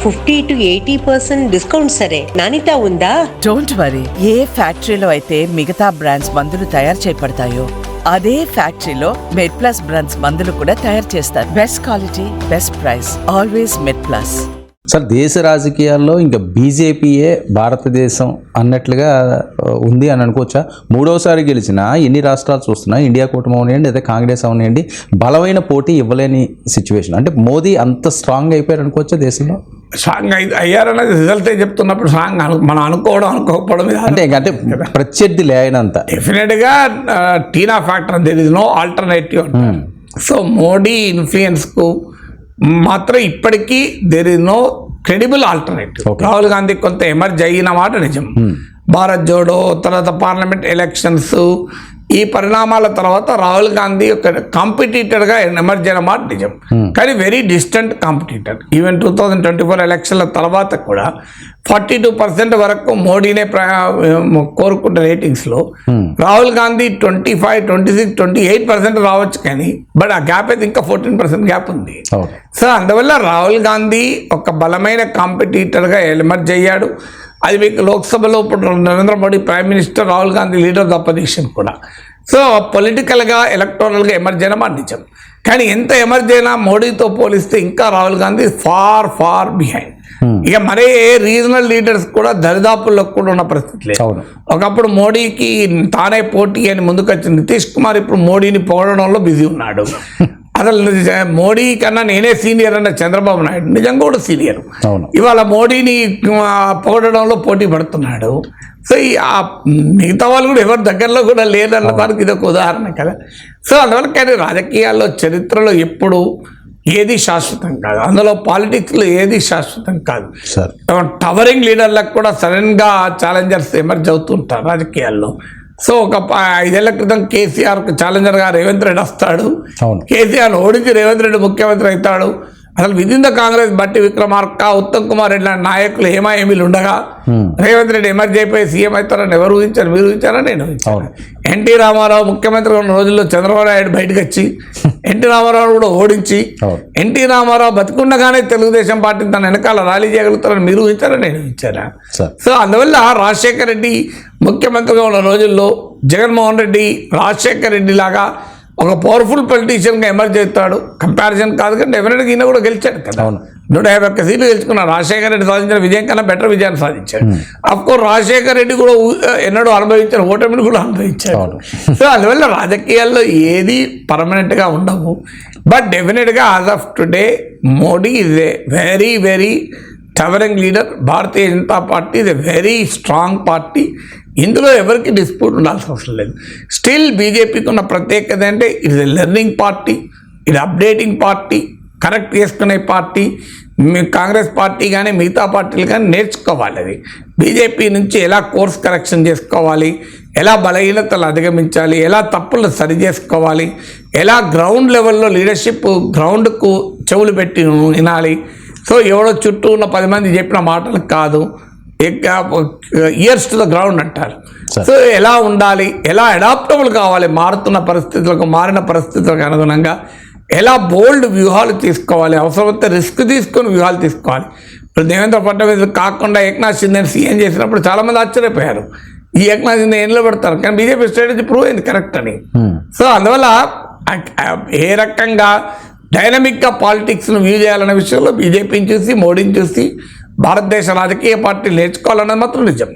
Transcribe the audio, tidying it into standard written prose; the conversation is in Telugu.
50 to 80% డిస్కౌంట్ సరే, నాణ్యత ఉందా? Don't worry. ఏ ఫ్యాక్టరీలో అయితే మిగతా బ్రాండ్స్ మందులు తయారు చేయబడతాయో అదే ఫ్యాక్టరీలో మెడ్ ప్లస్ బ్రాండ్స్ మందులు కూడా తయారు చేస్తారు. Best quality, best price, always Med Plus. Sir, దేశ రాజకీయాల్లో ఇంకా బీజేపీయే భారతదేశం అన్నట్లుగా ఉంది అని అనుకోవచ్చా? మూడవసారి గెలిచిన ఎన్ని రాష్ట్రాలు చూస్తున్నా, ఇండియా కూటమి అవనివ్వండి లేదా కాంగ్రెస్ అవనివ్వండి, బలమైన పోటీ ఇవ్వలేని సిచ్యువేషన్. అంటే మోదీ అంత స్ట్రాంగ్ అయిపోయారు అనుకోవచ్చా దేశంలో? స్ట్రాంగ్ అయ్యారనేది రిజల్టే చెప్తున్నప్పుడు స్ట్రాంగ్ మనం అనుకోకపోవడం అంటే ప్రత్యర్థి లేనంత డెఫినెట్గా TINA factor there is no alternative. So Modi ఇన్ఫ్లుయెన్స్కు మాత్రం ఇప్పటికీ there is no credible alternative. Rahul Gandhi కొంత ఎమర్జ్ అయిన మాట నిజం. భారత్ జోడో, తర్వాత పార్లమెంట్ ఎలక్షన్స్, ఈ పరిణామాల తర్వాత రాహుల్ గాంధీ ఒక కాంపిటీటర్గా ఎమర్జ్ అయిన మాట నిజం. కానీ వెరీ డిస్టెంట్ కాంపిటీటర్. ఈవెన్ 2024 ఎలక్షన్ల తర్వాత కూడా 42% వరకు మోడీనే కోరుకుంటే రేటింగ్స్లో, రాహుల్ గాంధీ 25, 26, 28% రావచ్చు. కానీ బట్ ఆ గ్యాప్ అయితే ఇంకా 14% గ్యాప్ ఉంది. సో అందువల్ల రాహుల్ గాంధీ ఒక బలమైన కాంపిటీటర్గా ఎమర్జ్ అయ్యాడు. అది మీకు లోక్సభలో ఇప్పుడు Narendra Modi prime minister, Rahul Gandhi leader of the opposition కూడా. సో పొలిటికల్గా ఎలక్టోరల్గా ఎమర్జ్ అయినా మాట నిజం. కానీ ఎంత ఎమర్జ్ అయినా మోడీతో పోలిస్తే ఇంకా రాహుల్ గాంధీ ఫార్ బిహైండ్. ఇక మరే రీజనల్ లీడర్స్ కూడా దరిదాపుల్లో కూడా ఉన్న పరిస్థితి లేదు. ఒకప్పుడు మోడీకి తానే పోటీ అని ముందుకొచ్చిన నితీష్ కుమార్ ఇప్పుడు మోడీని పొగడంలో బిజీ ఉన్నాడు. అసలు మోడీ కన్నా నేనే సీనియర్ అన్న చంద్రబాబు నాయుడు నిజంగా కూడా సీనియర్. ఇవాళ మోడీని పొగడడంలో పోటీ పడుతున్నాడు. సో మిగతా వాళ్ళు కూడా ఎవరి దగ్గరలో కూడా లేదన్న దానికి ఇది ఒక ఉదాహరణ కదా. సో అందువల్ల కానీ రాజకీయాల్లో చరిత్రలో ఎప్పుడు ఏది శాశ్వతం కాదు, అందులో పాలిటిక్స్లో ఏది శాశ్వతం కాదు. టవరింగ్ లీడర్లకు కూడా సడన్గా ఛాలెంజర్స్ ఎమర్జ్ అవుతుంటారు రాజకీయాల్లో. సో ఒక 5 ఏళ్ల క్రితం కేసీఆర్కు ఛాలెంజర్గా రేవంత్ రెడ్డి వస్తాడు. కేసీఆర్ ఓడించి రేవంత్ రెడ్డి ముఖ్యమంత్రి అవుతాడు. అసలు విదిన్ ద కాంగ్రెస్ బట్టి విక్రమార్క, ఉత్తమ్ కుమార్ రెడ్డి లాంటి నాయకులు ఏమాయేమీలు ఉండగా రేవంత్ రెడ్డి ఎమర్జ్ అయిపోయి సీఎం అవుతారని ఎవరు ఊహించారు? మీరు ఊహించారా? నేను ఊహించాను. ఎన్టీ రామారావు ముఖ్యమంత్రిగా ఉన్న రోజుల్లో చంద్రబాబు నాయుడు బయటకు వచ్చి ఎన్టీ రామారావు కూడా ఓడించి, ఎన్టీ రామారావు బతికుండగానే తెలుగుదేశం పార్టీని తన వెనకాల ర్యాలీ చేయగలుగుతారని మీరు ఊహించారా? నేను ఊహించారా? సో అందువల్ల రాజశేఖర రెడ్డి ముఖ్యమంత్రిగా ఉన్న రోజుల్లో జగన్మోహన్ రెడ్డి రాజశేఖర రెడ్డి లాగా ఒక పవర్ఫుల్ పొలిటీషియన్గా ఎమర్జ్ అవుతాడు. కంపారిజన్ కాదు కానీ డెఫినెట్గా ఈయన కూడా గెలిచాడు కదా. 151 సీట్లు గెలుచుకున్నాడు. రాజశేఖర రెడ్డి సాధించిన విజయం కన్నా బెటర్ విజయాన్ని సాధించాడు. అఫ్కోర్స్ రాజశేఖర రెడ్డి కూడా ఎన్నడూ అనుభవించారు, ఓటమిని కూడా అనుభవించాడు. సో అందువల్ల రాజకీయాల్లో ఏది పర్మనెంట్గా ఉండవు. బట్ డెఫినెట్గా as of today Modi is a very towering leader. Bharatiya Janata party is a very strong party. ఇందులో ఎవరికి డిస్ప్యూట్ ఉండాల్సిన అవసరం లేదు. స్టిల్ బీజేపీకి ఉన్న ప్రత్యేకత అంటే it is a learning party, ఇది అప్డేటింగ్ పార్టీ, కరెక్ట్ చేసుకునే పార్టీ. కాంగ్రెస్ పార్టీ కానీ మిగతా పార్టీలు కానీ నేర్చుకోవాలి. అది బీజేపీ నుంచి ఎలా కోర్స్ కరెక్షన్ చేసుకోవాలి, ఎలా బలహీనతలు అధిగమించాలి, ఎలా తప్పులు సరి చేసుకోవాలి, ఎలా గ్రౌండ్ లెవెల్లో లీడర్షిప్ గ్రౌండ్కు చెవులు పెట్టి వినాలి. సో ఎవడో చుట్టూ ఉన్న 10 మంది చెప్పిన మాటలు కాదు, ఇయర్స్ టు ద గ్రౌండ్ అంటారు. సో ఎలా ఉండాలి, ఎలా అడాప్టబుల్ కావాలి మారిన పరిస్థితులకు అనుగుణంగా, ఎలా బోల్డ్ వ్యూహాలు తీసుకోవాలి, అవసరమైతే రిస్క్ తీసుకొని వ్యూహాలు తీసుకోవాలి. ఇప్పుడు దేవేంద్ర ఫడ్నవీస్ కాకుండా ఏక్నాథ్ షిందేని సీఎం చేసినప్పుడు చాలామంది ఆశ్చర్యపోయారు, ఈ ఏక్నాథ్ షిందే ఏం పెడతారు, కానీ బీజేపీ స్ట్రాటజీ ప్రూవ్ అయింది కరెక్ట్ అని. సో అందువల్ల ఏ రకంగా డైనమిక్గా పాలిటిక్స్ను వ్యూ చేయాలనే విషయంలో బీజేపీని చూసి మోడీని చూసి భారతదేశ రాజకీయ పార్టీలు నేర్చుకోవాలన్నది మాత్రం నిజం.